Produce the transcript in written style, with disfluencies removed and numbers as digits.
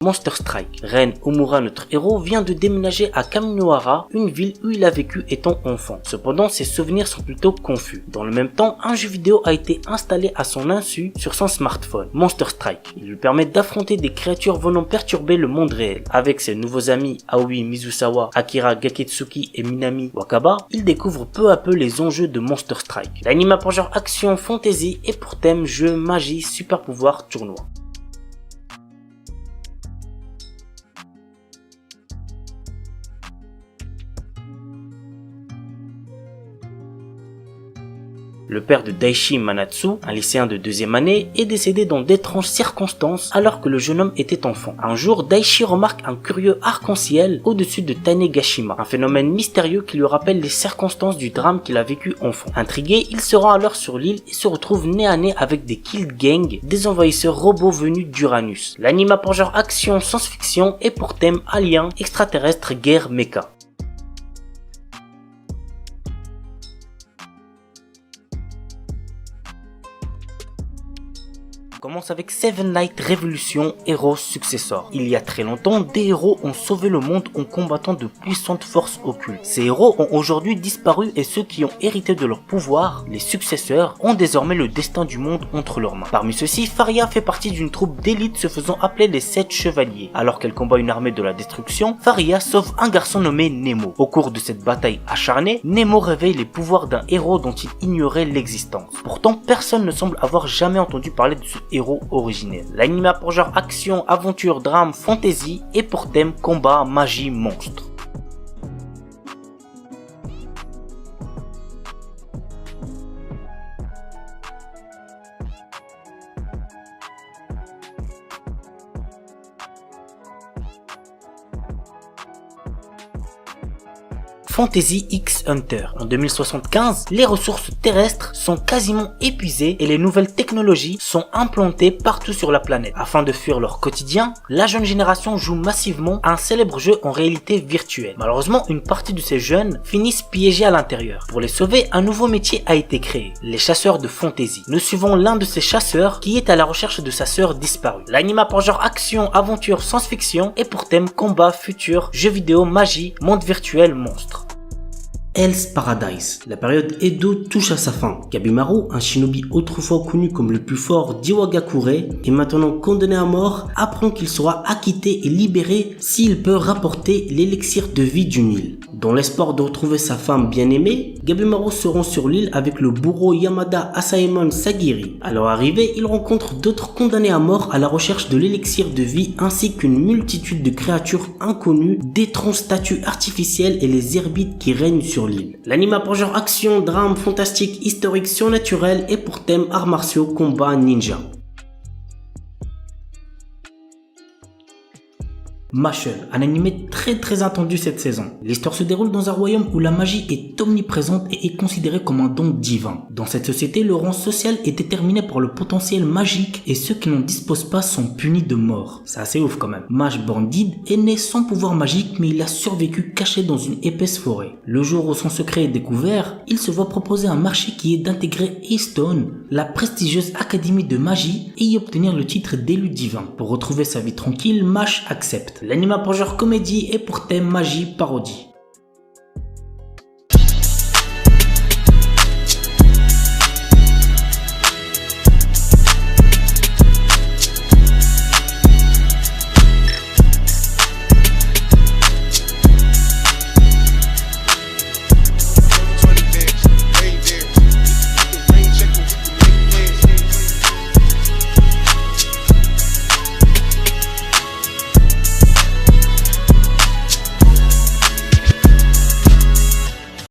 Monster Strike. Ren Omura, notre héros, vient de déménager à Kaminohara, une ville où il a vécu étant enfant. Cependant, ses souvenirs sont plutôt confus. Dans le même temps, un jeu vidéo a été installé à son insu sur son smartphone, Monster Strike. Il lui permet d'affronter des créatures venant perturber le monde réel. Avec ses nouveaux amis Aoi Mizusawa, Akira Gaketsuki et Minami Wakaba, il découvre peu à peu les enjeux de Monster Strike. L'anime a pour genre action, fantasy et pour thème jeu, magie, super pouvoir, tournoi. Le père de Daichi Manatsu, un lycéen de 2e année, est décédé dans d'étranges circonstances alors que le jeune homme était enfant. Un jour, Daichi remarque un curieux arc-en-ciel au-dessus de Tanegashima, un phénomène mystérieux qui lui rappelle les circonstances du drame qu'il a vécu enfant. Intrigué, il se rend alors sur l'île et se retrouve nez à nez avec des Kill Gang, des envahisseurs robots venus d'Uranus. L'anime a pour genre action, science-fiction et pour thème alien, extraterrestre, guerre, mecha. Commence avec Seven Knights Revolution Heroes Successor. Il y a très longtemps, des héros ont sauvé le monde en combattant de puissantes forces occultes. Ces héros ont aujourd'hui disparu et ceux qui ont hérité de leur pouvoir, les successeurs, ont désormais le destin du monde entre leurs mains. Parmi ceux-ci, Faria fait partie d'une troupe d'élite se faisant appeler les 7 chevaliers. Alors qu'elle combat une armée de la destruction, Faria sauve un garçon nommé Nemo. Au cours de cette bataille acharnée, Nemo réveille les pouvoirs d'un héros dont il ignorait l'existence. Pourtant, personne ne semble avoir jamais entendu parler de ce héros originel. L'anime a pour genre action, aventure, drame, fantasy et pour thème combat, magie, monstre. Fantasy X Hunter. En 2075, les ressources terrestres sont quasiment épuisées et les nouvelles technologies sont implantées partout sur la planète. Afin de fuir leur quotidien, la jeune génération joue massivement à un célèbre jeu en réalité virtuelle. Malheureusement, une partie de ces jeunes finissent piégés à l'intérieur. Pour les sauver, un nouveau métier a été créé, les chasseurs de fantasy. Nous suivons l'un de ces chasseurs qui est à la recherche de sa sœur disparue. L'anime a pour genre action, aventure, science-fiction et pour thème combat, futur, jeux vidéo, magie, monde virtuel, monstre. Hell's Paradise. La période Edo touche à sa fin. Gabimaru, un shinobi autrefois connu comme le plus fort d'Iwagakure et maintenant condamné à mort, apprend qu'il sera acquitté et libéré s'il peut rapporter l'élixir de vie d'une île. Dans l'espoir de retrouver sa femme bien-aimée, Gabimaru se rend sur l'île avec le bourreau Yamada Asaemon Sagiri. À leur arrivée, il rencontre d'autres condamnés à mort à la recherche de l'élixir de vie ainsi qu'une multitude de créatures inconnues, d'étranges statues artificielles et les herbites qui règnent sur l'île. L'anime a pour genre action, drame, fantastique, historique, surnaturel et pour thème arts martiaux, combat, ninja. Mashle, un animé très attendu cette saison. L'histoire se déroule dans un royaume où la magie est omniprésente et est considérée comme un don divin. Dans cette société, le rang social est déterminé par le potentiel magique et ceux qui n'en disposent pas sont punis de mort. C'est assez ouf quand même. Mage Bandid est né sans pouvoir magique mais il a survécu caché dans une épaisse forêt. Le jour où son secret est découvert, il se voit proposer un marché qui est d'intégrer Eastone, la prestigieuse académie de magie, et y obtenir le titre d'élu divin. Pour retrouver sa vie tranquille, Mash accepte. L'anime a pour genre comédie et pour thème magie parodie.